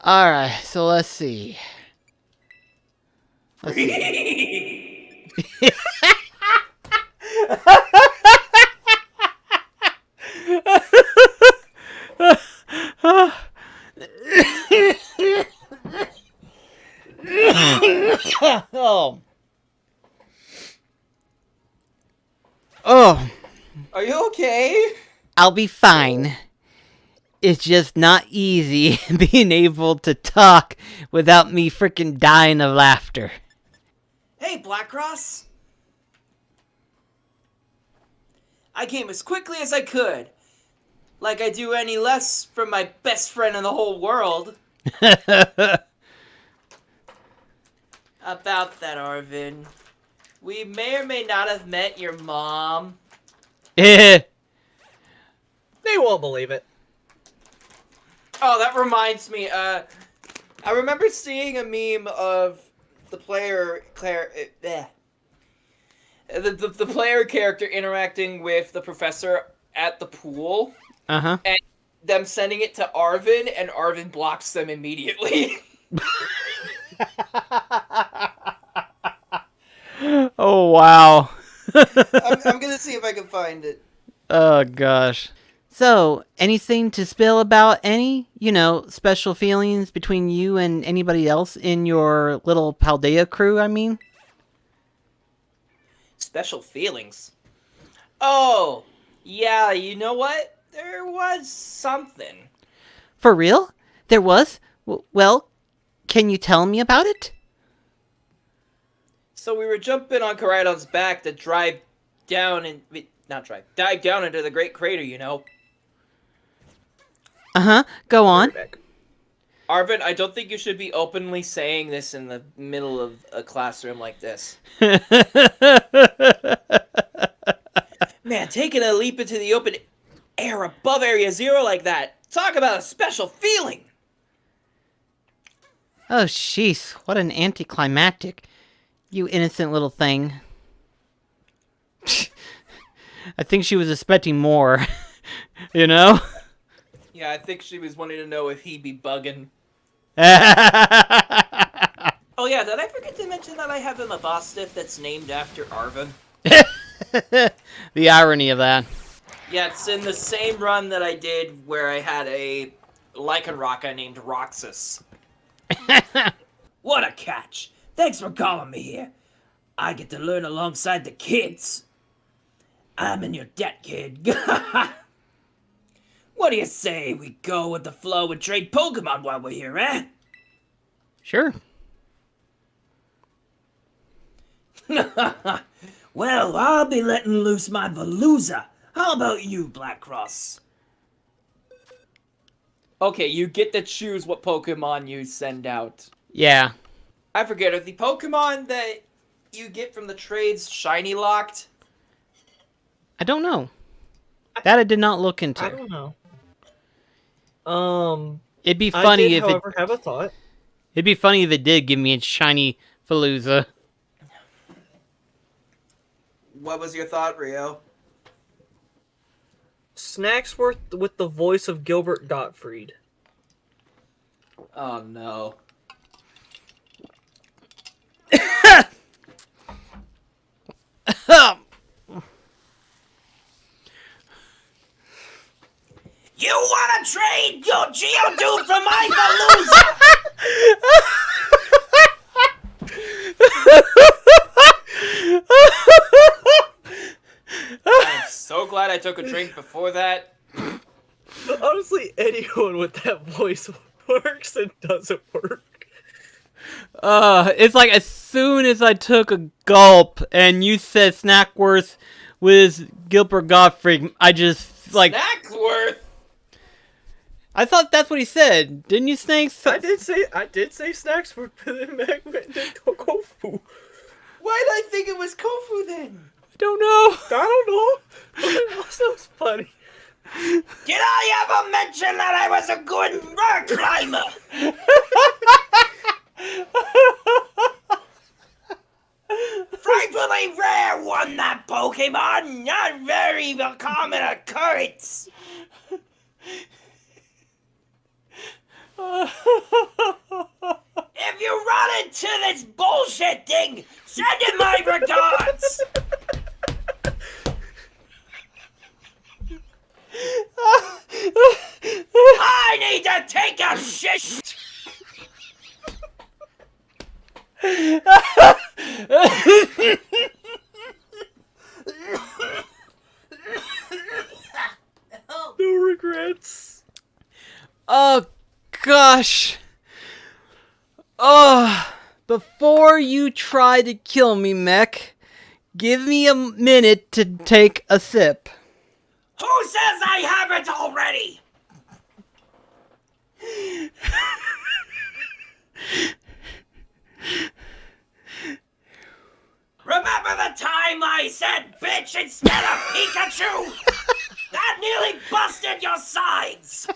Alright, so let's see. Let's see. Oh. Oh. Are you okay? I'll be fine. It's just not easy being able to talk without me freaking dying of laughter. Hey, Blackcross. I came as quickly as I could. Like I do any less from my best friend in the whole world. About that, Arvin. We may or may not have met your mom. They won't believe it. Oh, that reminds me. I remember seeing a meme of the player the player character interacting with the professor at the pool. Uh-huh. And them sending it to Arvin, and Arvin blocks them immediately. Oh, wow. I'm gonna see if I can find it. Oh, gosh. So, anything to spill about any, special feelings between you and anybody else in your little Paldea crew, I mean? Special feelings? Oh, yeah, you know what? There was something. For real? There was? Well, can you tell me about it? So we were jumping on Koraidon's back to dive down into the Great Crater, you know. Uh-huh, go on. Arvin, I don't think you should be openly saying this in the middle of a classroom like this. Man, taking a leap into the open air above Area Zero like that. Talk about a special feeling! Oh, jeez, what an anticlimactic. You innocent little thing. I think she was expecting more, you know? Yeah, I think she was wanting to know if he'd be bugging. Oh yeah, did I forget to mention that I have a Mabostiff that's named after Arvin? The irony of that. Yeah, it's in the same run that I did where I had a Lycanroca named Roxas. What a catch! Thanks for calling me here. I get to learn alongside the kids. I'm in your debt, kid. What do you say we go with the flow and trade Pokemon while we're here, eh? Sure. Well, I'll be letting loose my Veluza. How about you, Blackcross? Okay, you get to choose what Pokemon you send out. Yeah. I forget, are the Pokemon that you get from the trades shiny locked? I don't know. That I did not look into. I don't know. It'd be funny if however, have a thought. It'd be funny if it did give me a shiny Veluza. What was your thought, Rio? Snacksworth with the voice of Gilbert Gottfried. Oh no. You wanna trade your Geodude for my Veluza? I'm so glad I took a drink before that. Honestly, anyone with that voice works and doesn't work. It's like as soon as I took a gulp and you said Snackworth with Gilbert Gottfried, I just like Snacksworth. I thought that's what he said. Didn't you, Snakes? I did say Snacksworth, but then Mac went to Kofu. Why did I think it was Kofu then? I don't know. I don't know. But it also was funny. Did I ever mention that I was a good rock climber? Frightfully rare one, that Pokemon. Not very common occurrence. bullshit thing. Send him my regards. I need to take a shit. No regrets. Oh, gosh. Oh, before you try to kill me, Mech, give me a minute to take a sip. Who says I haven't already? Remember the time I said bitch instead of Pikachu? That nearly busted your sides!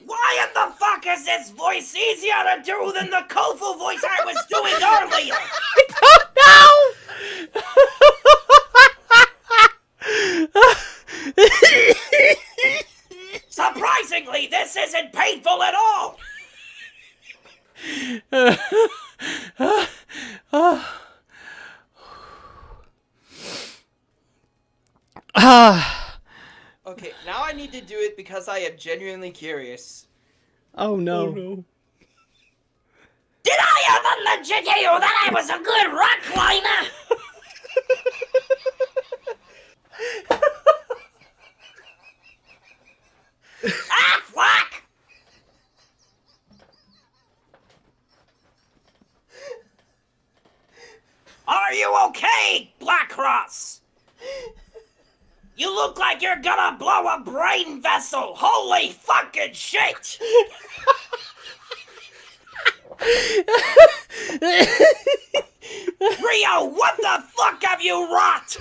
Why in the fuck is this voice easier to do than the Kofu voice I was doing earlier? Surprisingly, this isn't painful at all! Okay, now I need to do it because I am genuinely curious. Oh, no. Oh no. Did I ever legit tell you that I was a good rock climber? Ah, fuck! Are you okay, Black Cross? You look like you're gonna blow a brain vessel! Holy fucking shit! Rio, what the fuck have you wrought?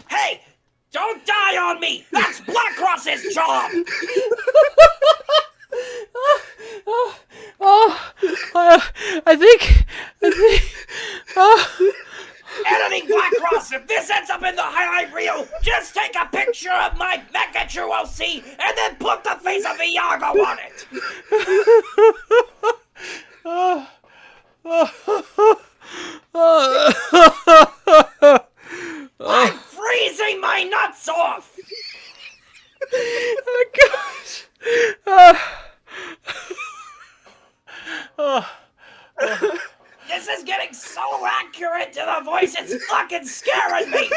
Hey, don't die on me! That's Black Cross's job! I think, Editing Black Cross, if this ends up in the highlight reel, just take a picture of my Mechachu OC and then put the face of Iago on it. I'm freezing my nuts off! oh, gosh. This is getting so accurate to the voice, it's fucking scaring me!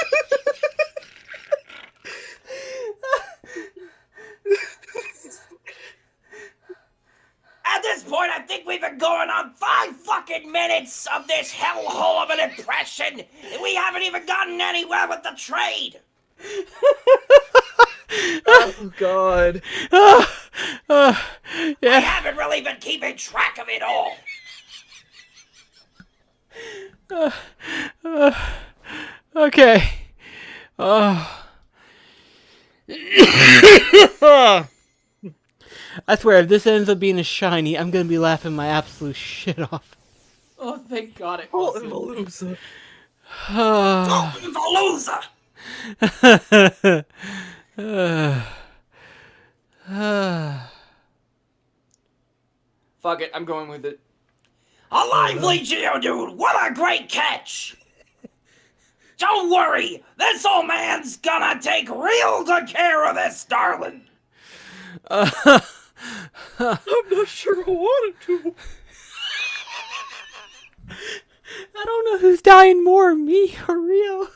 At this point, I think we've been going on 5 fucking minutes of this hellhole of an impression, and we haven't even gotten anywhere with the trade! Oh god. I Yeah. haven't really been keeping track of it all! Okay. I swear, if this ends up being a shiny, I'm gonna be laughing my absolute shit off. Oh, thank God it Oh, wasn't. Evolusa. Golden Veluza! Fuck it, I'm going with it. A lively Geodude! What a great catch! Don't worry, this old man's gonna take real good care of this darling! I'm not sure I wanted to. I don't know who's dying more, me or Rio.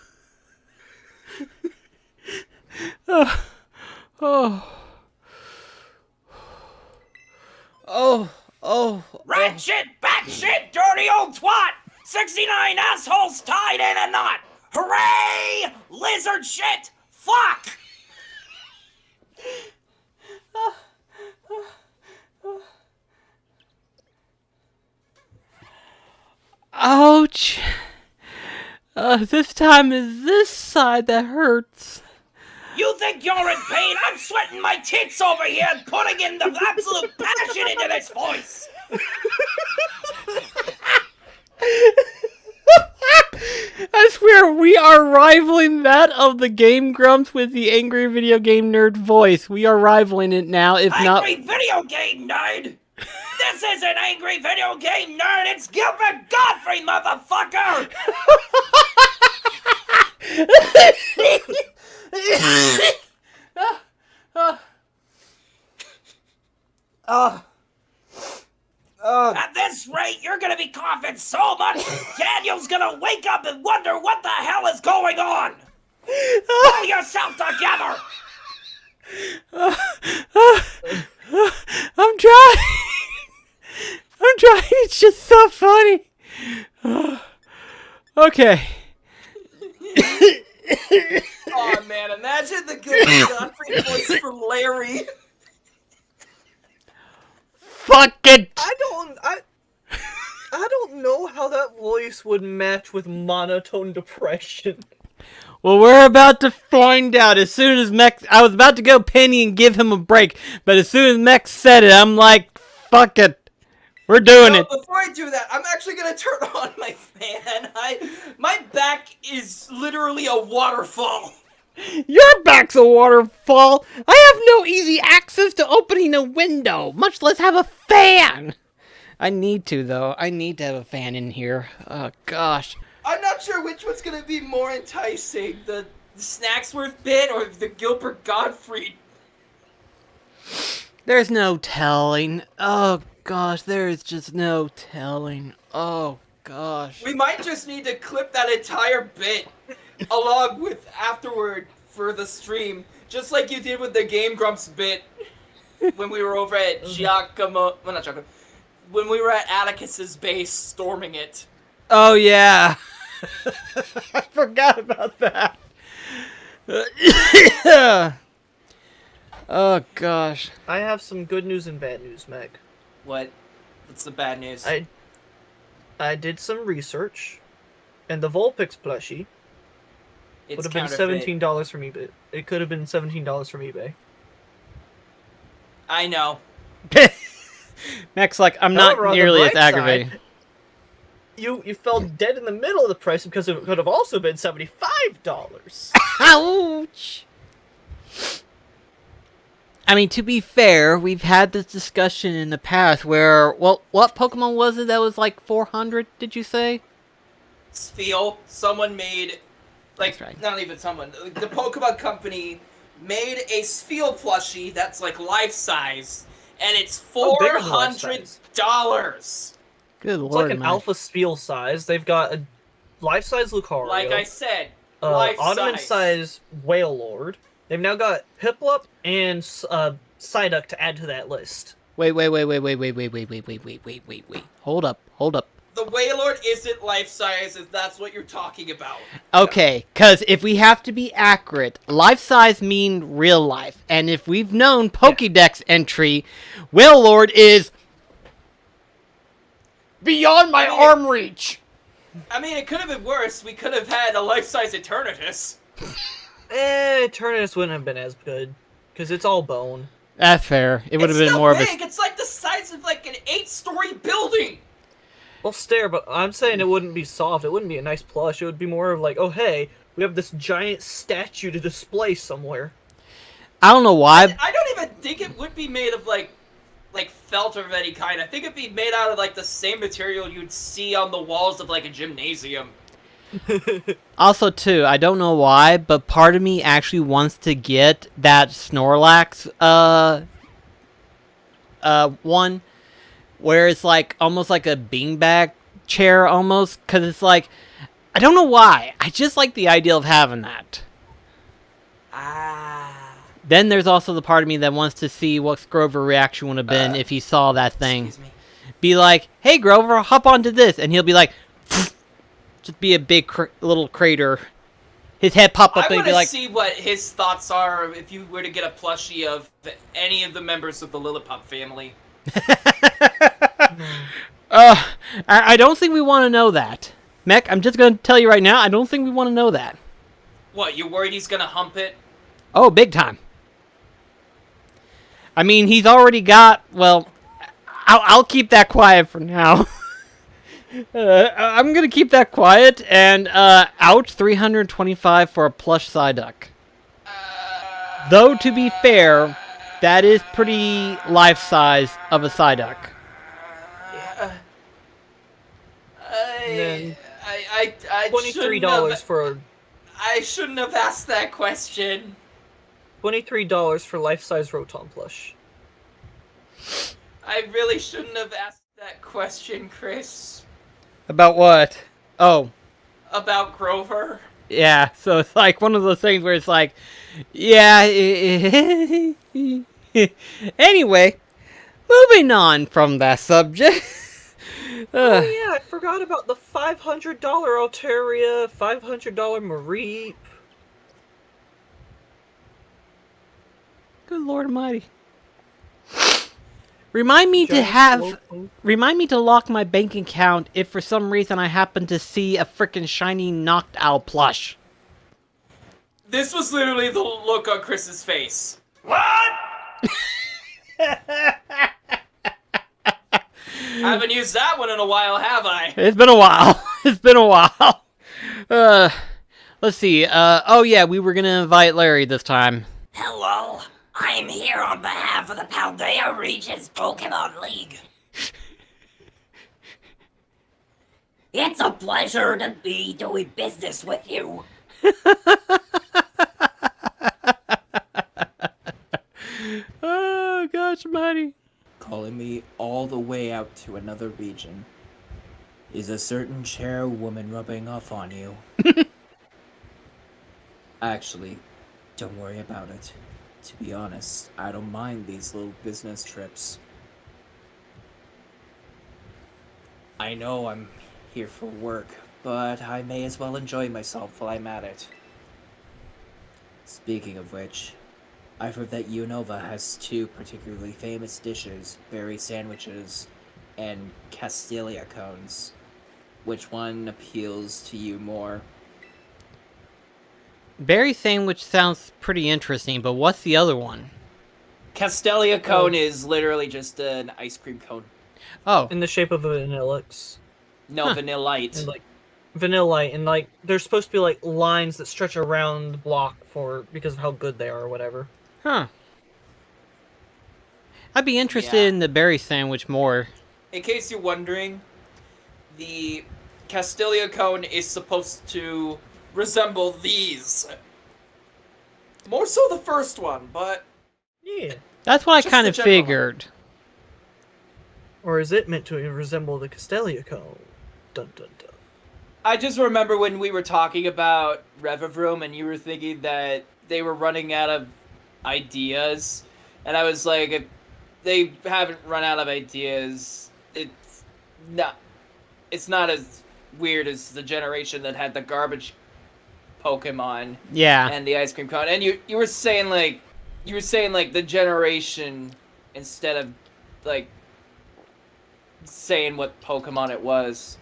Ratchet, batshit, dirty old twat! 69 assholes tied in a knot! Hooray! Lizard shit! Fuck! Ouch. This time is this side that hurts. You think you're in pain? I'm sweating my tits over here and putting in the absolute passion into this voice! I swear, we are rivaling that of the Game Grumps with the angry video game nerd voice. We are rivaling it now, if not... Angry video game nerd! This isn't angry video game nerd, it's Gilbert Godfrey, motherfucker! At this rate, you're gonna be coughing so much, Daniel's gonna wake up and wonder what the hell is going on! Pull yourself together! I'm trying. I'm trying. It's just so funny. Okay. Oh man, imagine the Gilbert Godfrey voice for Larry. Fuck it. I don't know how that voice would match with monotone depression. Well, we're about to find out. As soon as Mech... I was about to go Penny and give him a break, but as soon as Mech said it, I'm like, fuck it. We're doing it. Before I do that, I'm actually gonna turn on my fan. My back is literally a waterfall. Your back's a waterfall. I have no easy access to opening a window, much less have a fan. I need to, though. I need to have a fan in here. Oh, gosh. I'm not sure which one's gonna be more enticing, the Snacksworth bit or the Gilbert Godfrey. There's no telling. Oh, gosh, there is just no telling. Oh, gosh. We might just need to clip that entire bit along with afterward for the stream, just like you did with the Game Grumps bit when we were over at Giacomo. Well, not Giacomo. When we were at Atticus's base storming it. Oh, yeah. I forgot about that. Oh, gosh. I have some good news and bad news, Meg. What? What's the bad news? I did some research, and the Vulpix plushie It's would have been counterfeit. $17 from eBay. It could have been $17 from eBay. I know. Mech's like, I'm However, not on the nearly as bright side, aggravating. You fell dead in the middle of the price because it could have also been $75. Ouch! I mean, to be fair, we've had this discussion in the past where, well, what Pokemon was it that was like 400, did you say? Spheal, someone made, like, That's right. not even someone, the Pokemon company made a Spheal plushie that's like life size, and it's Oh, bigger than life size. $400. Good It's lord, like an man. alpha spiel size. They've got a life-size Lucario. Like I said, life Ornament-size Wailord. They've now got Piplup and Psyduck to add to that list. Wait. Hold up. The Wailord isn't life size if that's what you're talking about. Okay, because if we have to be accurate, life size mean real life. And if we've known Pokédex entry, Wailord is beyond my arm reach. I mean, it could have been worse. We could have had a life size Eternatus. Eternatus wouldn't have been as good, because it's all bone. That's fair. It would have It's been still more big. of a... It's like the size of like an 8-story building. Well, but I'm saying it wouldn't be soft. It wouldn't be a nice plush. It would be more of like, oh hey, we have this giant statue to display somewhere. I don't know why. I don't even think it would be made of like felt of any kind. I think it'd be made out of like the same material you'd see on the walls of like a gymnasium. Also, too, I don't know why, but part of me actually wants to get that Snorlax one, where it's like almost like a beanbag chair almost, because it's like, I don't know why, I just like the idea of having that. Then there's also the part of me that wants to see what Grover's reaction would have been if he saw that thing. Excuse me. Be like, hey Grover, hop onto this, and he'll be like, just be a big little crater. His head pop up I and want he'd be to like, see what his thoughts are if you were to get a plushie of any of the members of the Lillipup family. I don't think we want to know that. Mech, I'm just going to tell you right now, I don't think we want to know that. What, you're worried he's gonna hump it? Oh, big time. I mean, he's already got, well, I'll keep that quiet for now. I'm gonna keep that quiet and out 325 for a plush Psyduck. Though to be fair, that is pretty life size of a Psyduck. then I $23 for I shouldn't have asked that question. $23 for life-size Rotom plush. I really shouldn't have asked that question, Chris. About what? Oh, About Grover. yeah. So it's like one of those things where it's like, yeah. Anyway, moving on from that subject. Oh yeah, I forgot about the $500 Altaria, $500 Mareep. Good Lord Almighty. Remind me to lock my bank account if for some reason I happen to see a frickin' shiny knocked out plush. This was literally the look on Chris's face. What? I haven't used that one in a while, have I? It's been a while. It's been a while. Let's see. Oh yeah, we were gonna invite Larry this time. Hello, I'm here on behalf of the Paldea Regions Pokemon League. It's a pleasure to be doing business with you. Oh gosh, almighty. Calling me all the way out to another region. Is a certain chairwoman rubbing off on you? Actually, don't worry about it. To be honest, I don't mind these little business trips. I know I'm here for work, but I may as well enjoy myself while I'm at it. Speaking of which, I've heard that Unova has two particularly famous dishes, berry sandwiches and Castilia cones. Which one appeals to you more? Berry sandwich sounds pretty interesting, but what's the other one? Castelia cone is literally just an ice cream cone. Oh, In the shape of a Vanillix. No, Vanilla Light. And like Vanillite, and like there's supposed to be like lines that stretch around the block because of how good they are or whatever. huh. I'd be interested Yeah. in the berry sandwich more. In case you're wondering, the Castilia cone is supposed to resemble these. More so the first one, but Yeah. That's what I Just kind the of general one. figured. Or is it meant to resemble the Castelia cone? Dun dun dun. I just remember when we were talking about Revavroom and you were thinking that they were running out of ideas, and I was like, if they haven't run out of ideas, it's not as weird as the generation that had the garbage Pokemon Yeah. and the ice cream cone. And you were saying like the generation instead of like saying what Pokemon it was.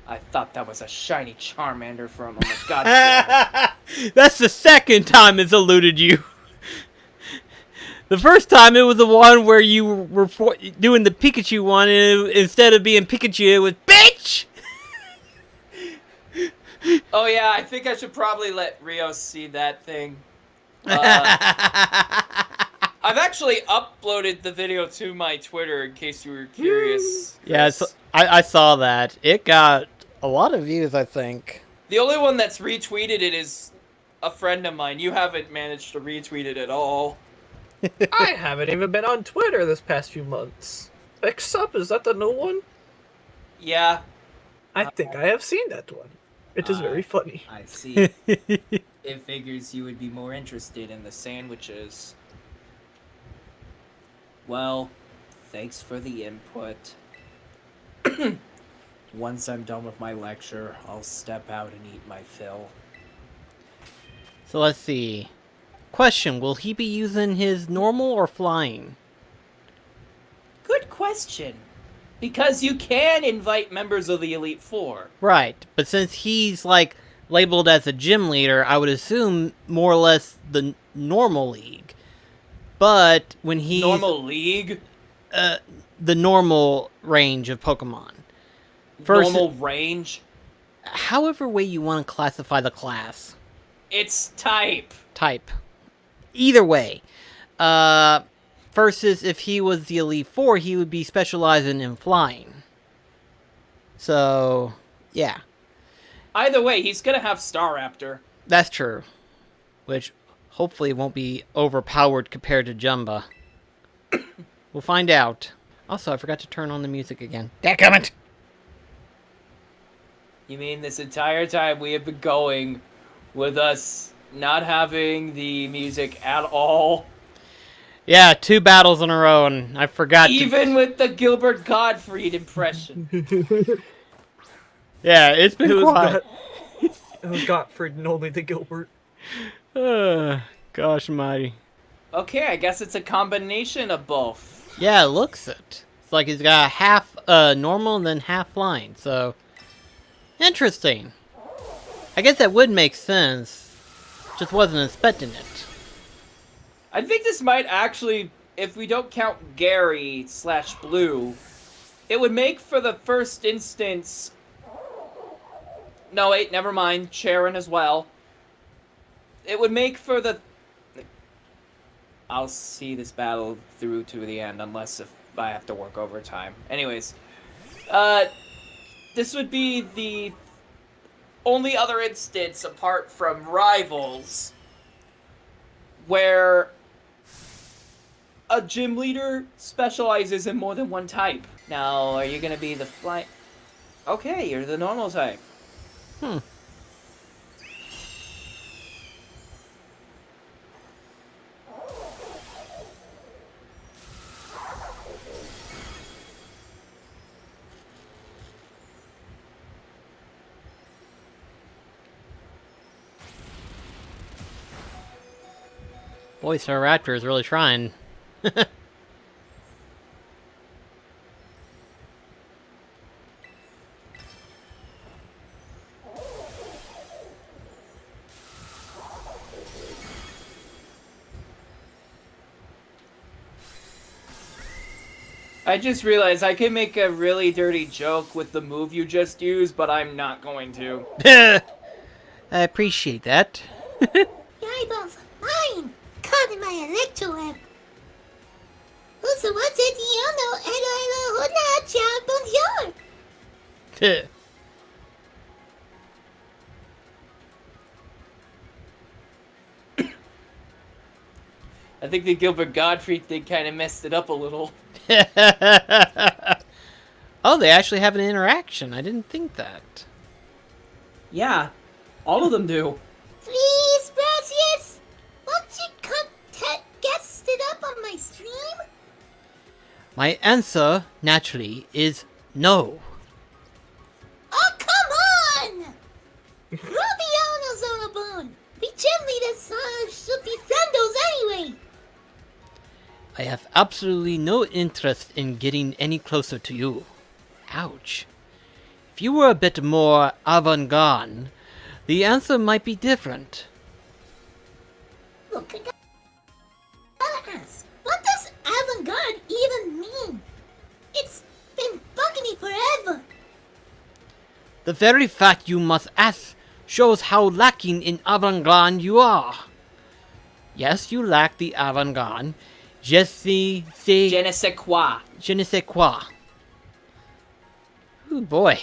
I thought that was a shiny Charmander for a moment. God damn it. That's the second time it's eluded you. The first time it was the one where you were doing the Pikachu one, and instead of being Pikachu, it was bitch. Oh yeah, I think I should probably let Rio see that thing. I've actually uploaded the video to my Twitter in case you were curious. Yeah, Chris. I saw that. It got a lot of views, I think. The only one that's retweeted it is a friend of mine. You haven't managed to retweet it at all. I haven't even been on Twitter this past few months. X-Up, is that the new one? Yeah. I think I have seen that one. It is very funny. I see. It figures you would be more interested in the sandwiches. Well, thanks for the input. Once I'm done with my lecture, I'll step out and eat my fill. So let's see. Question, will he be using his normal or flying? Good question. Because you can invite members of the Elite Four. Right, but since he's, like, labeled as a gym leader, I would assume more or less the normal league. But when he's... Normal League? the normal range of Pokemon. Versus, Normal range. however way you want to classify the class. It's type. Type. Either way. Versus if he was the Elite Four, he would be specializing in flying. So, yeah. Either way, he's gonna have Staraptor. That's true. Which hopefully won't be overpowered compared to Jumba. We'll find out. Also, I forgot to turn on the music again. Dadgummit! You mean this entire time we have been going with us not having the music at all? Yeah, 2 battles in a row, and I forgot Even with the Gilbert Gottfried impression. Yeah, it's been quiet. It was Gottfried and only the Gilbert. Gosh almighty. Okay, I guess it's a combination of both. Yeah, it looks it. It's like he's got half normal and then half flying, so... Interesting. I guess that would make sense. Just wasn't expecting it. I think this might actually, if we don't count Gary / Blue, it would make for the first instance... No, wait, never mind. Sharon as well. It would make for the... I'll see this battle through to the end, unless if I have to work overtime. Anyways, this would be the only other instance, apart from Rivals, where a gym leader specializes in more than one type. Now, are you gonna be the fly... Okay, you're the normal type. Boy, Staraptor is really trying. I just realized I could make a really dirty joke with the move you just used, but I'm not going to. I appreciate that. Your eyeballs are mine, caught in my electroweb. Also, what's it? You know, and I bonjour. I think the Gilbert Gottfried thing kind of messed it up a little. Oh, they actually have an interaction. I didn't think that. Yeah, all of them do. Please, Brasius, won't you come guest it up on my stream? My answer, naturally, is no. Oh, come on! Rubiano's on a bone. Be gently, that's should be friendos anyway. I have absolutely no interest in getting any closer to you. Ouch. If you were a bit more avant-garde, the answer might be different. Look, I gotta ask, what does avant-garde even mean? It's been bugging me forever. The very fact you must ask shows how lacking in avant-garde you are. Yes, you lack the avant-garde. Je sais, Je ne sais quoi. je ne sais quoi. Ooh, boy.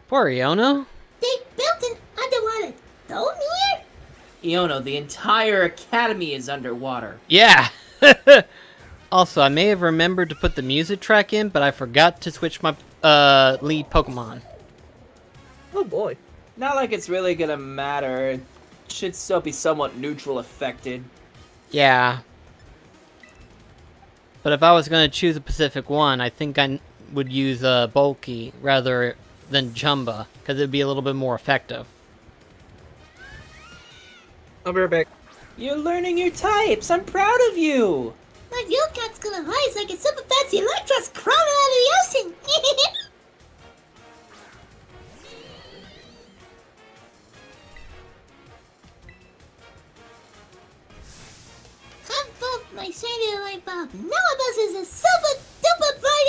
Poor Iono. They built an underwater dome here? Iono, the entire academy is underwater. Yeah. Also, I may have remembered to put the music track in, but I forgot to switch my lead Pokemon. Oh boy. Not like it's really gonna matter. It should still be somewhat neutral affected. Yeah. But if I was going to choose a Pacific one, I think I would use Bulky rather than Jumba, because it would be a little bit more effective. I'll be right back. You're learning your types. I'm proud of you. My Yokat's gonna rise like a super fancy Electros crawling out of the ocean. Come forth, my shiny light bulb. Now this is a super duper bright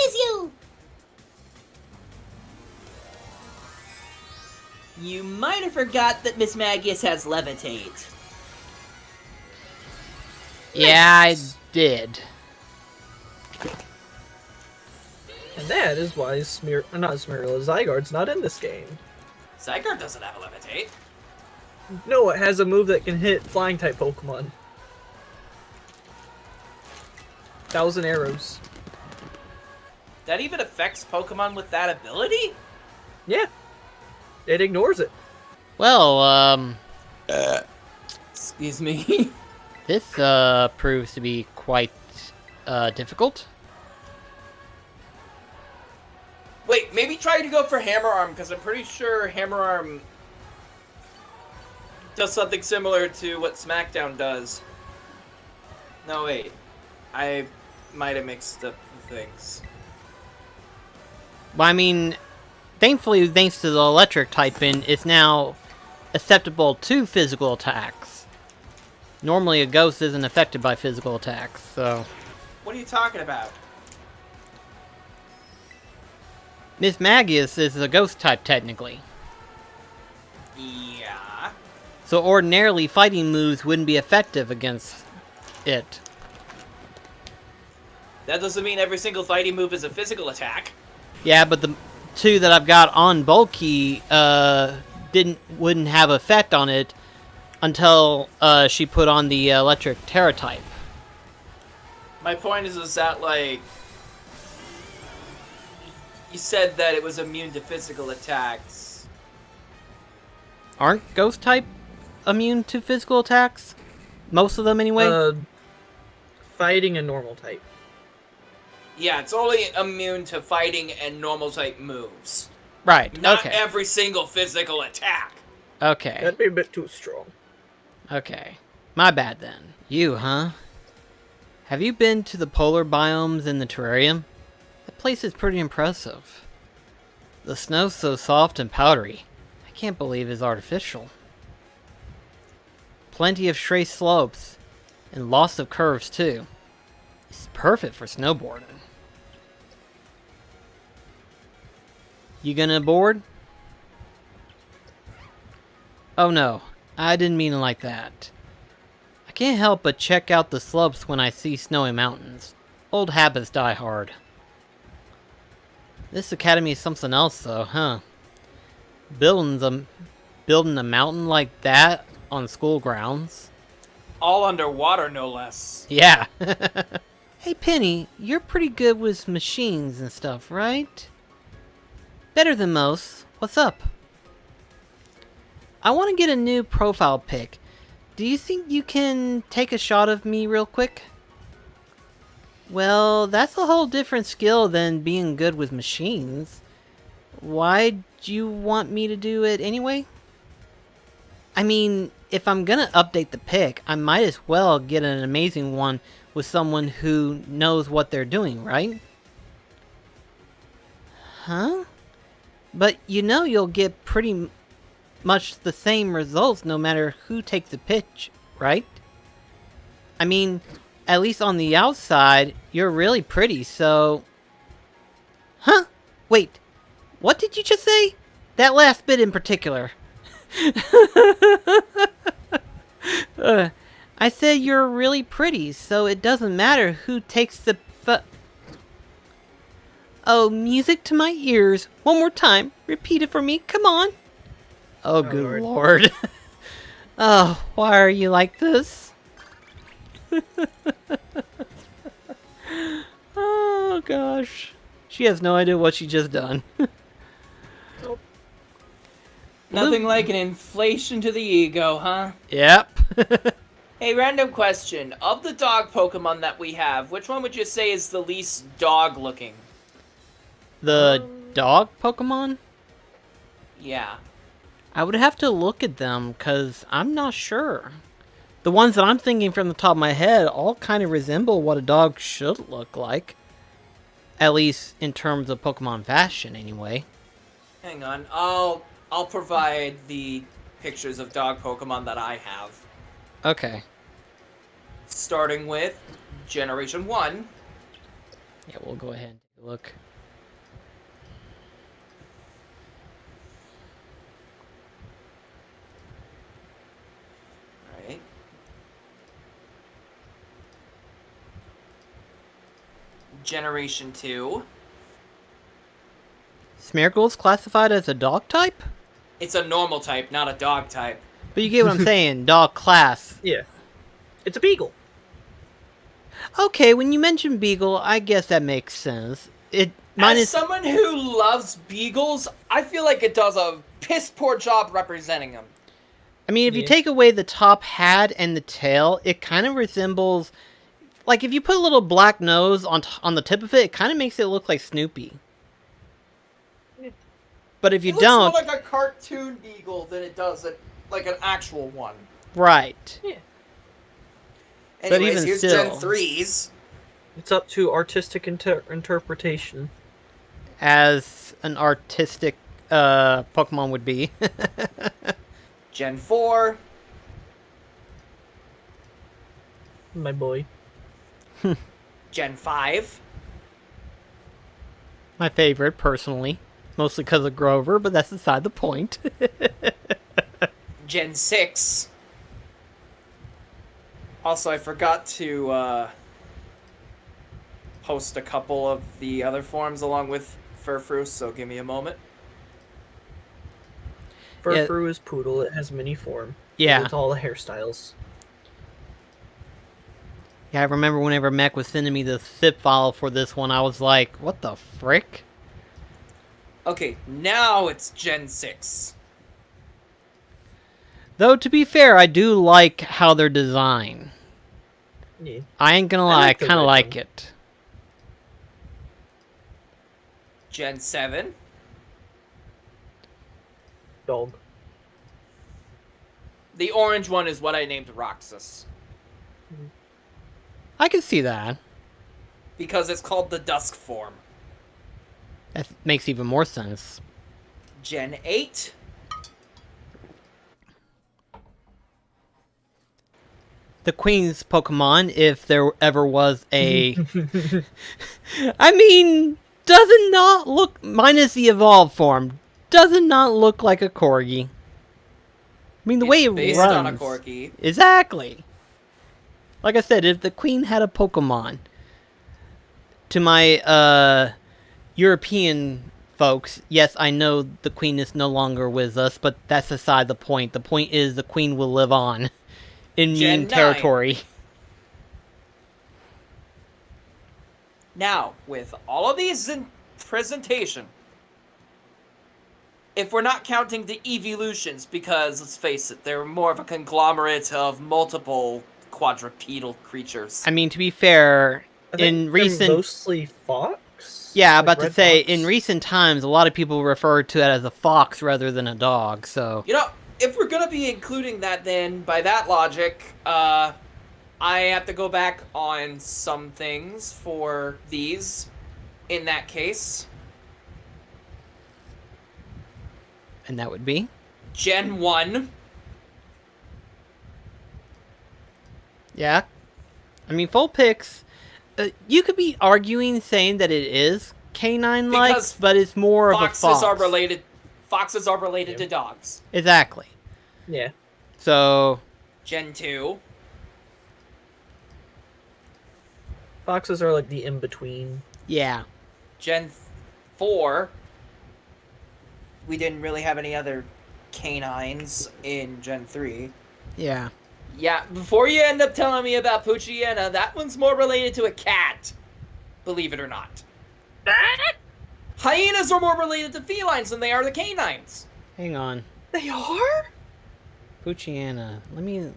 You might have forgot that Miss Magius has levitate. Yeah, I did. And that is why Zygarde's not in this game. Zygarde doesn't have a levitate. No, it has a move that can hit flying type Pokemon. 1,000 arrows. That even affects Pokemon with that ability? Yeah. It ignores it. Well, Excuse me. this proves to be quite difficult. Wait, maybe try to go for Hammer Arm, because I'm pretty sure Hammer Arm does something similar to what Smackdown does. No, wait. I might have mixed up the things. Well, I mean, thankfully, thanks to the electric typing, it's now acceptable to physical attacks. Normally, a ghost isn't affected by physical attacks, so... What are you talking about? Miss Magius is a ghost type, technically. Yeah. So ordinarily, fighting moves wouldn't be effective against it. That doesn't mean every single fighting move is a physical attack. Yeah, but the two that I've got on Bulky wouldn't have effect on it until she put on the electric Terra type. My point is that, like, you said that it was immune to physical attacks. Aren't ghost type immune to physical attacks? Most of them, anyway? Fighting and normal type. Yeah, it's only immune to fighting and normal type moves. Right, Not okay. every single physical attack. Okay, That'd be a bit too strong. okay. My bad then. You, huh? Have you been to the polar biomes in the terrarium? That place is pretty impressive. The snow's so soft and powdery. I can't believe it's artificial. Plenty of straight slopes, and lots of curves too. It's perfect for snowboarding. You gonna board? Oh no, I didn't mean it like that. I can't help but check out the slopes when I see snowy mountains. Old habits die hard. This academy is something else though, huh? Building a mountain like that on school grounds. All underwater, no less. Yeah. Hey Penny, you're pretty good with machines and stuff, right? Better than most. What's up? I want to get a new profile pic. Do you think you can take a shot of me real quick? Well, that's a whole different skill than being good with machines. Why'd you want me to do it anyway? I mean, if I'm gonna update the pic, I might as well get an amazing one with someone who knows what they're doing, right? Huh? But you know you'll get pretty much the same results no matter who takes the pitch, right? I mean, at least on the outside, you're really pretty, so... Huh? Wait, what did you just say? That last bit in particular. I said you're really pretty, so it doesn't matter who takes the... Oh, music to my ears. One more time. Repeat it for me. Come on. Oh, good Lord. Oh, why are you like this? Oh, gosh. She has no idea what she just done. Nothing like an inflation to the ego, huh? Yep. Hey, random question. Of the dog Pokemon that we have, which one would you say is the least dog-looking? The dog Pokemon? Yeah. I would have to look at them, because I'm not sure. The ones that I'm thinking from the top of my head all kind of resemble what a dog should look like. At least in terms of Pokemon fashion, anyway. Hang on. I'll provide the pictures of dog Pokemon that I have. Okay. Starting with Generation 1. Yeah, we'll go ahead and take a look. Generation 2. Smeargle is classified as a dog type? It's a normal type, not a dog type. But you get what I'm saying, dog class. Yeah. It's a beagle. Okay, when you mention Beagle, I guess that makes sense. As someone who loves beagles, I feel like it does a piss poor job representing them. I mean, if you take away the top hat and the tail, it kind of resembles... Like, if you put a little black nose on the tip of it, it kind of makes it look like Snoopy. But if you don't... It looks more like a cartoon beagle than it does like an actual one. Right. Yeah. Anyways, even here's still- Gen 3s. It's up to artistic interpretation. As an artistic Pokemon would be. Gen 4. My boy. Gen 5. My favorite, personally. Mostly because of Grover, but that's beside the point. Gen 6. Also, I forgot to post a couple of the other forms along with Furfrou, so give me a moment. Furfrou is poodle. It has mini form. Yeah. With all the hairstyles. Yeah, I remember whenever Mech was sending me the zip file for this one, I was like, what the frick? Okay, now it's Gen 6. Though, to be fair, I do like how they're designed. Yeah. I ain't gonna lie, I like the kind of red like one. it. Gen 7. Dog. The orange one is what I named Roxas. I can see that. Because it's called the Dusk form. That makes even more sense. Gen 8. The Queen's Pokemon, if there ever was a... I mean, does it not look... Minus the evolved form, does it not look like a Corgi? I mean, the way it Based runs... on a Corgi. Exactly. Like I said, if the Queen had a Pokemon... To my, European folks, yes, I know the Queen is no longer with us, but that's aside the point. The point is the Queen will live on in Gen meme 9. territory. Now, with all of these in presentation, if we're not counting the evolutions, because let's face it, they're more of a conglomerate of multiple quadrupedal creatures. I mean, to be fair, I think in they're recent... mostly fox. Yeah, Like about to red say, fox? in recent times, a lot of people refer to it as a fox rather than a dog, so... You know, if we're gonna be including that, then by that logic, I have to go back on some things for these. In that case, And that would be? Gen 1. Yeah. I mean, Vulpix, you could be arguing saying that it is canine-like, Because but it's more of a Foxes fox. are related. Foxes are related to dogs. Exactly. Yeah. So, Gen 2. Foxes are like the in-between. yeah. Gen 4. We didn't really have any other canines in Gen 3. Yeah. Yeah, before you end up telling me about Poochyena, that one's more related to a cat. Believe it or not. Hyenas are more related to felines than they are to canines. Hang on. They are? Poochyena. Let me...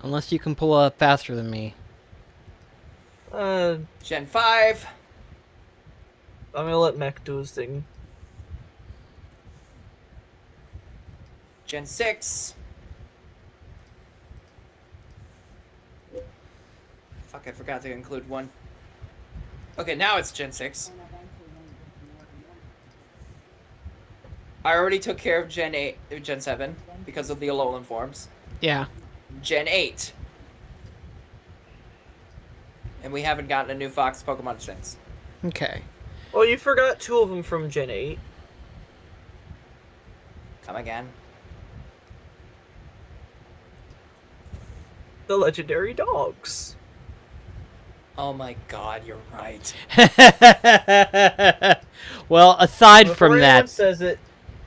Unless you can pull up faster than me. Gen 5. I'm gonna let Mech do his thing. Gen 6. Fuck, I forgot to include one. Okay, now it's Gen 6. I already took care of Gen 7 because of the Alolan forms. Yeah. Gen 8. And we haven't gotten a new Fox Pokemon since. Okay. Oh, you forgot two of them from Gen 8. Come again. The legendary dogs. Oh my god, you're right. Well, aside Before from anyone that, says it,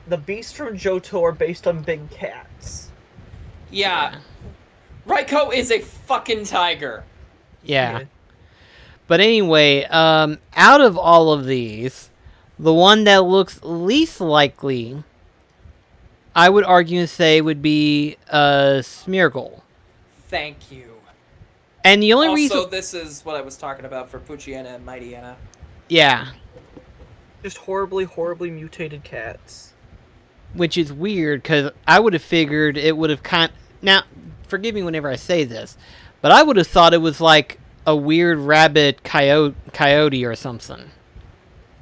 the beasts from Johto are based on big cats. Yeah. Raikou is a fucking tiger. yeah. But anyway, out of all of these, the one that looks least likely, I would argue and say, would be Smeargle. Thank you. And the only Also, reason, this is what I was talking about for Poochyena and Mightyena. yeah, Just horribly, horribly mutated cats. which is weird because I would have figured it would have now, forgive me whenever I say this, but I would have thought it was like a weird rabbit coyote or something.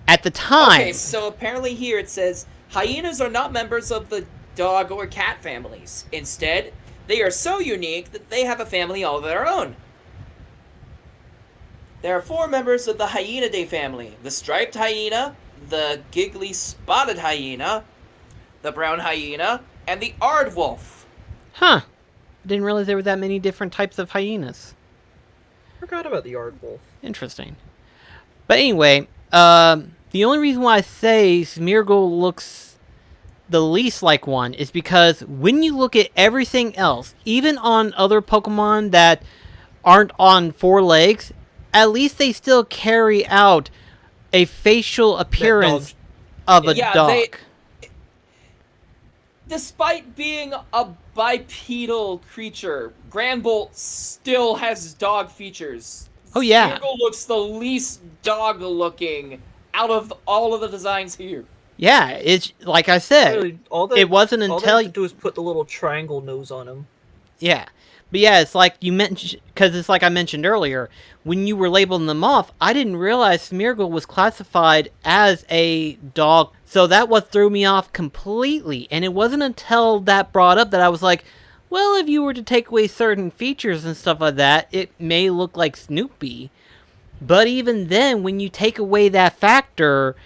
At the time. Okay, so apparently here it says, hyenas are not members of the dog or cat families. Instead, they are so unique that they have a family all of their own. There are 4 members of the Hyenidae family: the striped hyena, the giggly spotted hyena, the brown hyena, and the aardwolf. Huh. Didn't realize there were that many different types of hyenas. Forgot about the Aardwolf. Interesting. But anyway, the only reason why I say Smeargle looks the least like one is because when you look at everything else, even on other Pokemon that aren't on 4 legs, at least they still carry out a facial appearance of a dog. Despite being a bipedal creature, Granbolt still has dog features. Oh, yeah. Smeargle looks the least dog-looking out of all of the designs here. Yeah, it's like I said, Really, it wasn't all they until have to do is put the little triangle nose on him. yeah. But yeah, it's like you mentioned, because it's like I mentioned earlier, when you were labeling them off, I didn't realize Smeargle was classified as a dog. So that what threw me off completely. And it wasn't until that brought up that I was like, well, if you were to take away certain features and stuff like that, it may look like Snoopy. But even then, when you take away that factor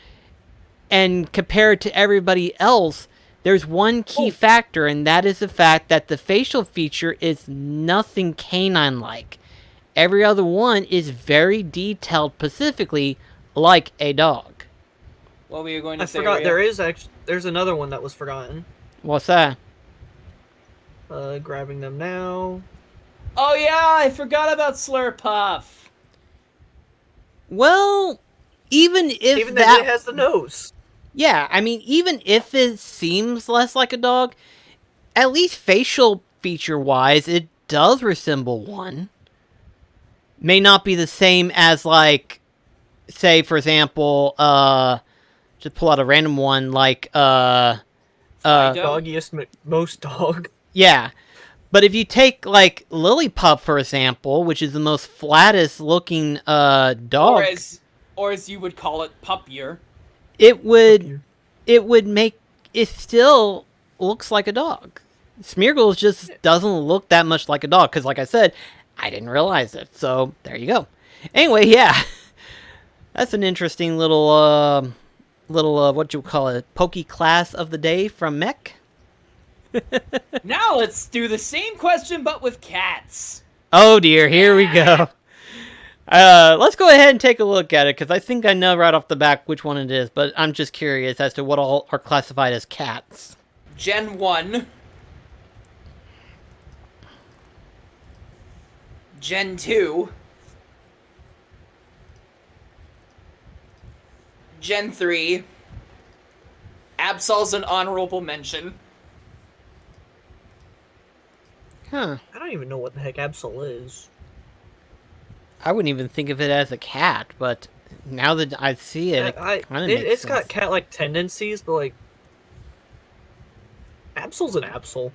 and compare it to everybody else, there's one key factor, and that is the fact that the facial feature is nothing canine-like. Every other one is very detailed, specifically like a dog. What were you going to I say? forgot Rhea? there's another one that was forgotten. What's that? Grabbing them now. Oh yeah, I forgot about Slurpuff. Well, even if Even that... that it has the nose. Yeah, I mean, even if it seems less like a dog, at least facial feature-wise, it does resemble one. May not be the same as, like, say, for example, just pull out a random one, like, Fido? Doggiest most dog. yeah. But if you take, like, Lillipup, for example, which is the most flattest-looking, dog... Or as you would call it, puppier. It would make it still looks like a dog. Smeargle just doesn't look that much like a dog because, like I said, I didn't realize it. So there you go. Anyway, yeah, that's an interesting little what you call it, Poke class of the day from Mech. Now let's do the same question but with cats. Oh dear, here we go. Let's go ahead and take a look at it, because I think I know right off the bat which one it is, but I'm just curious as to what all are classified as cats. Gen 1. Gen 2. Gen 3. Absol's an honorable mention. Huh. I don't even know what the heck Absol is. I wouldn't even think of it as a cat, but now that I see it, It's got cat-like tendencies, but like Absol's an Absol.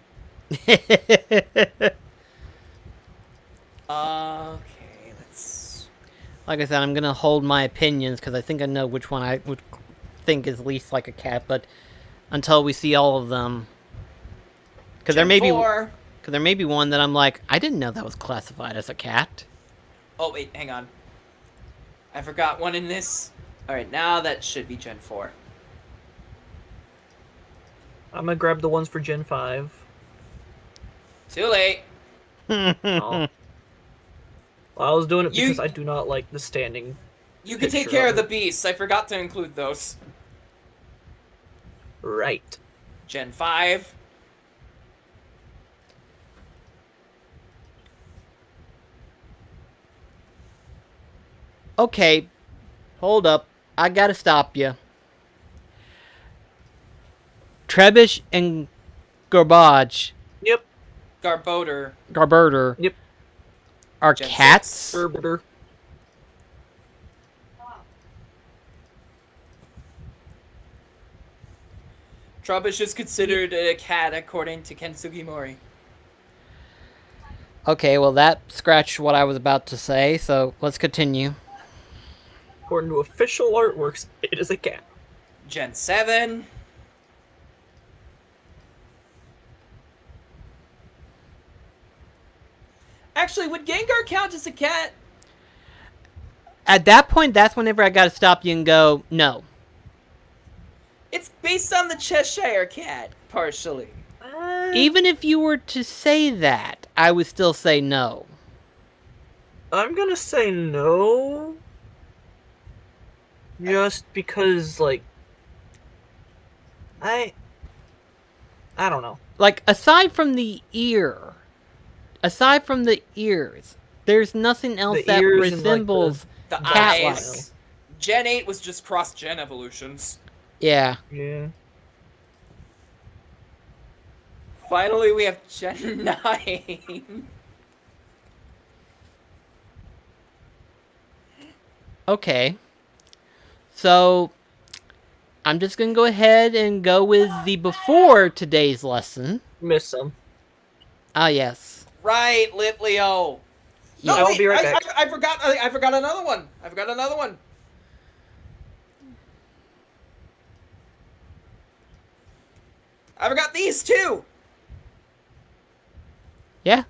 Okay, let's... Like I said, I'm gonna hold my opinions because I think I know which one I would think is least like a cat, but until we see all of them, because there may be one that I'm like, I didn't know that was classified as a cat. Oh, wait, hang on. I forgot one in this. Alright, now that should be Gen 4. I'm gonna grab the ones for Gen 5. Too late. Oh. I was doing it You- because I do not like the standing. You can take Picture care of of the it. beasts. I forgot to include those. Right. Gen 5. Okay, hold up. I gotta stop you. Trebuch and Garbage, Yep. Garberter Yep. are Gen cats. 6. Gerbiter. Trubbish is considered a cat according to Ken Sugimori. Okay, well that scratched what I was about to say, so let's continue. According to official artworks, it is a cat. Gen 7. Actually, would Gengar count as a cat? At that point, that's whenever I gotta stop you and go, no. It's based on the Cheshire Cat, partially. Even if you were to say that, I would still say no. I'm gonna say no. Just because, like, I don't know. Like, aside from the ears, there's nothing else The that ears and, like, resembles The cat-like. eyes. Gen 8 was just cross-gen evolutions. Yeah. Yeah. Finally, we have Gen 9. Okay. So, I'm just gonna go ahead and go with the before today's lesson. Missed some. Ah, yes. Right, Litleo. Yeah. I will be right back. I forgot. I forgot another one. I forgot another one. I forgot these two. Yeah.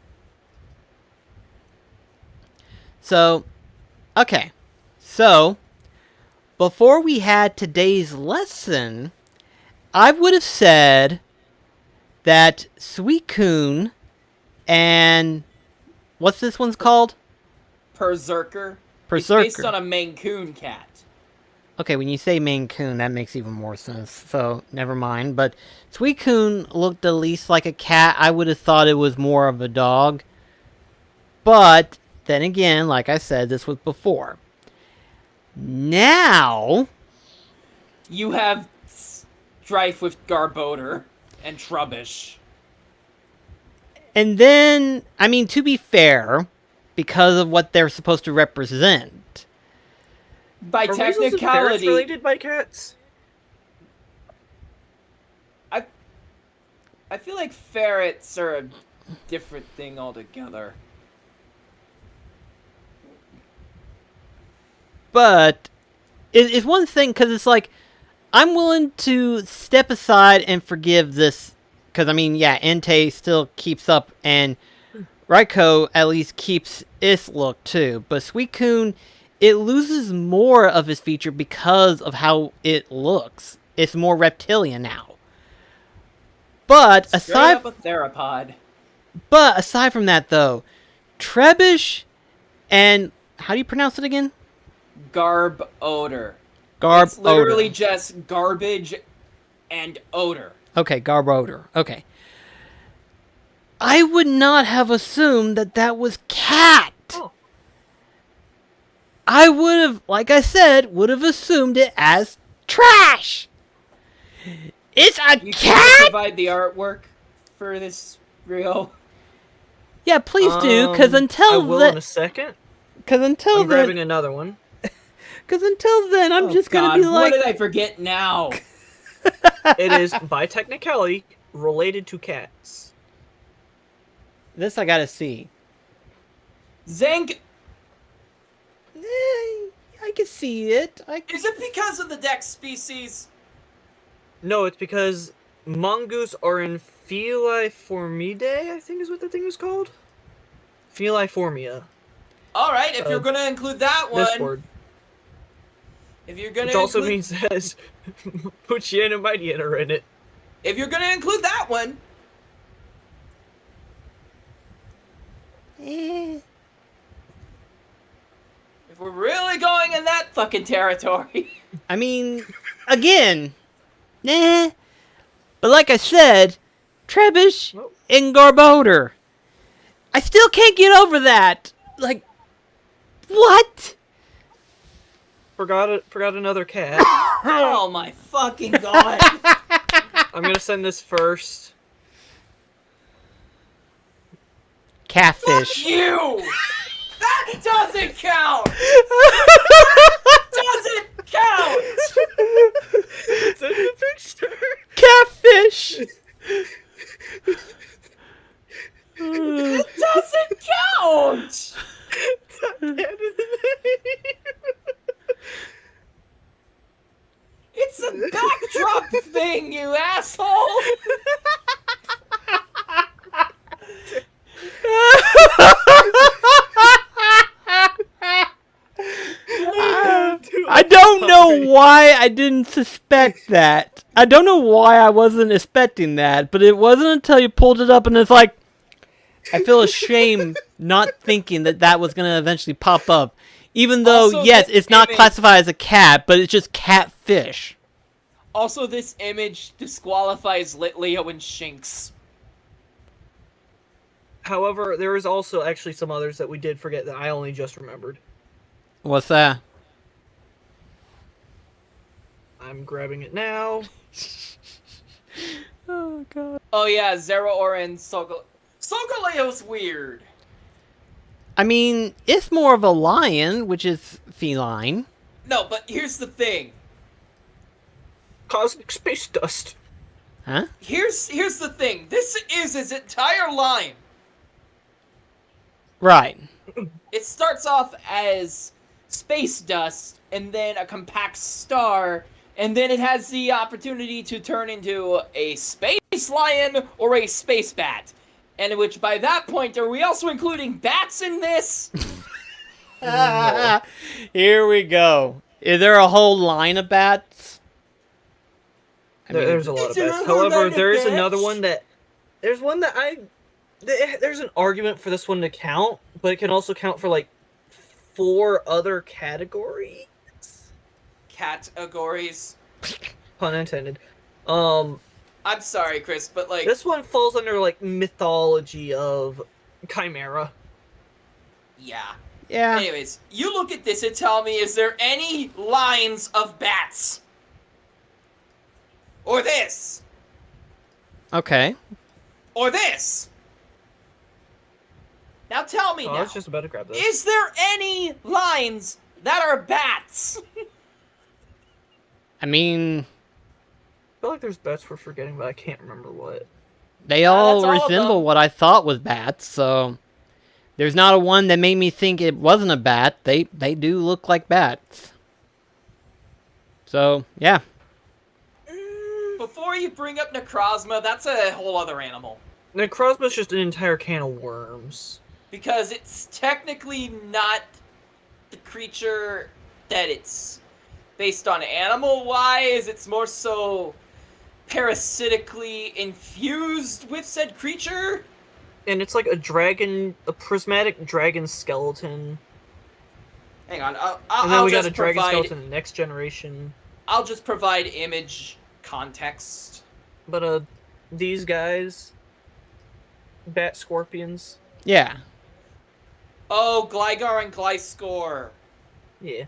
So, okay. So, before we had today's lesson, I would have said that Suicune and what's this one's called? Berserker. Berserker. It's based on a Maine Coon cat. Okay, when you say Maine Coon, that makes even more sense, so never mind. But Suicune looked the least like a cat. I would have thought it was more of a dog. But, then again, like I said, this was before. Now, You have strife with Garbodor and Trubbish. and then, I mean, to be fair, because of what they're supposed to represent, By Are weasels and ferrets technicality, related by cats? I feel like ferrets are a different thing altogether. but it's one thing, because it's like, I'm willing to step aside and forgive this, because, I mean, yeah, Entei still keeps up, and Raikou at least keeps its look, too. But Suicune, it loses more of its feature because of how it looks. It's more reptilian now. But Straight aside up a theropod. from that, though, Trebuch and how do you pronounce it again? Garb odor. Garb It's literally odor. just garbage and odor. Okay, Garb odor. Okay. I would not have assumed that that was cat. Oh. I would have, like I said, would have assumed it as trash. It's a You can cat? provide the artwork for this reel. Yeah, please do, because I until will in a then, second. I'm Grabbing another one. I'm just gonna God, be like, what did I forget now? It is, by technicality, related to cats. this I gotta see. Zank, I can see it. is it because of the Dex species? No, it's because mongoose are in Feliformidae, I think is what the thing was called. Feliformia. Alright, if you're gonna include that This one, word. if you're gonna Which also include, means it has Puchian and Mightian are in it. if you're gonna include that one, If we're really going in that fucking territory. I mean, again, nah. But like I said, Trebuch and Garbodor. I still can't get over that. Like, what? Forgot another cat. Oh my fucking god. I'm gonna send this first. Catfish. You! That doesn't count! Doesn't count! It's in the picture. Catfish. It doesn't count! It's a backdrop thing, you asshole! I don't know why I didn't suspect that. I don't know why I wasn't expecting that, but it wasn't until you pulled it up and it's like, I feel ashamed not thinking that that was going to eventually pop up. Even though, Also, yes, this it's not image- classified as a cat, but it's just catfish. Also, this image disqualifies Litleo and Shinx. However, there is also actually some others that we did forget that I only just remembered. What's that? I'm grabbing it now. Oh, God. Oh yeah, Zeraora and Solgaleo's weird. I mean, it's more of a lion, which is feline. No, but here's the thing. Cosmic space dust. Huh? Here's the thing. This is his entire line. Right. It starts off as space dust, and then a compact star, and then it has the opportunity to turn into a space lion or a space bat. And which, by that point, are we also including bats in this? Here we go. Is there a whole line of bats? I mean, There's a lot of Is there bats. a whole However, lot of there is bats? another one that... There's one that there's an argument for this one to count, but it can also count for, like, 4 other categories? Categories. Pun intended. I'm sorry, Chris, but like... This one falls under, like, mythology of Chimera. Yeah. Yeah. Anyways, you look at this and tell me, is there any lines of bats? Or this? Okay. Or this? Now tell me Oh, I now. was just about to grab this. Is there any lines that are bats? I mean, I feel like there's bats we're forgetting, but I can't remember what. they all that's all of resemble them. what I thought was bats, so there's not a one that made me think it wasn't a bat. They do look like bats. So, yeah. Before you bring up Necrozma, that's a whole other animal. Necrozma's just an entire can of worms. Because it's technically not the creature that it's based on animal-wise. It's more so parasitically infused with said creature. And it's like a prismatic dragon skeleton. Hang on, And then I'll we got just a dragon provide. skeleton in next generation. I'll just provide image context. But these guys, bat scorpions. Yeah. Oh, Gligar and Gliscor. Yeah.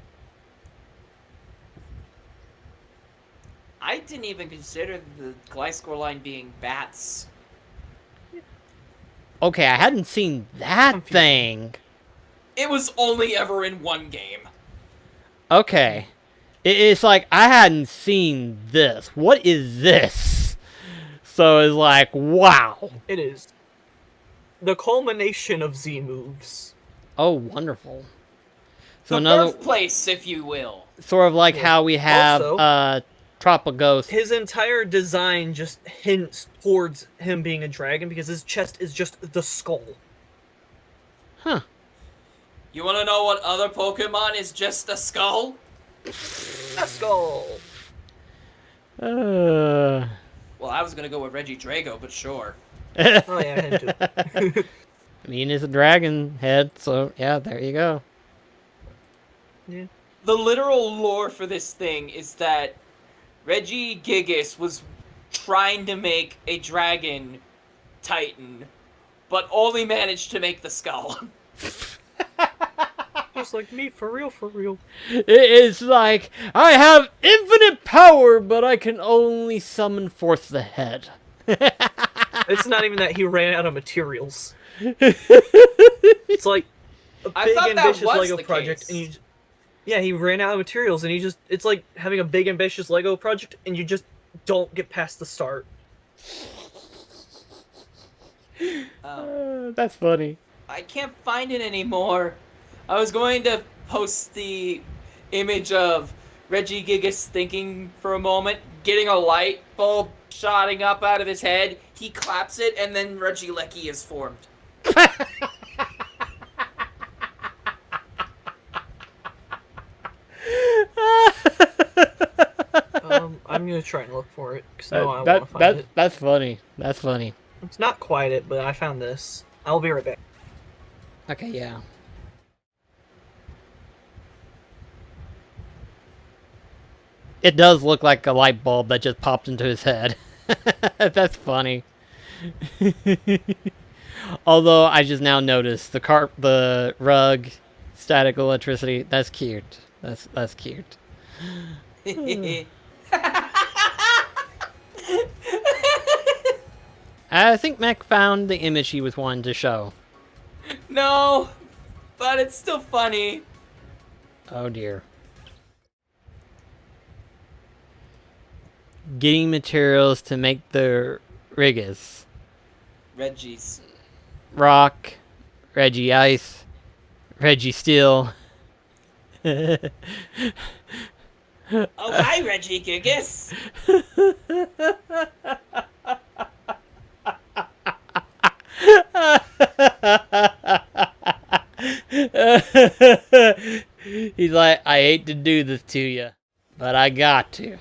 I didn't even consider the Gliscor line being bats. Okay, I hadn't seen that Confusing. thing. It was only ever in one game. Okay. It's like, I hadn't seen this. What is this? So it's like, wow. It is. The culmination of Z moves. Oh, wonderful. So The another, birthplace, if you will. sort of like how we have, Also- Tropagos. His entire design just hints towards him being a dragon because his chest is just the skull. Huh. You want to know what other Pokemon is just a skull? A skull! Uh... Well, I was gonna go with Regidrago, but sure. Oh yeah, him too. I mean, it's a dragon head, so yeah, there you go. Yeah. The literal lore for this thing is that Reggie Gigas was trying to make a dragon titan, but only managed to make the skull. Just like me, for real, for real. It's like, I have infinite power, but I can only summon forth the head. It's not even that he ran out of materials. It's like a I big thought that ambitious was Lego the project, case. and you. Yeah, he ran out of materials, and it's like having a big ambitious Lego project, and you just don't get past the start. That's funny. I can't find it anymore. I was going to post the image of Reggie Gigas thinking for a moment, getting a light bulb shotting up out of his head. He claps it, and then Reggie Lecky is formed. I'm gonna try and look for it because I want to find it. That's funny. That's funny. It's not quite it, but I found this. I'll be right back. Okay, yeah. It does look like a light bulb that just popped into his head. That's funny. Although I just now noticed the rug, static electricity. That's cute. That's cute. I think Mac found the image he was wanting to show. No, but it's still funny. Oh dear. Getting materials to make the Rigas. Reggie's. Rock, Reggie Ice, Reggie Steel. Oh, hi, Reggie Gigas. He's like, I hate to do this to you, but I got to.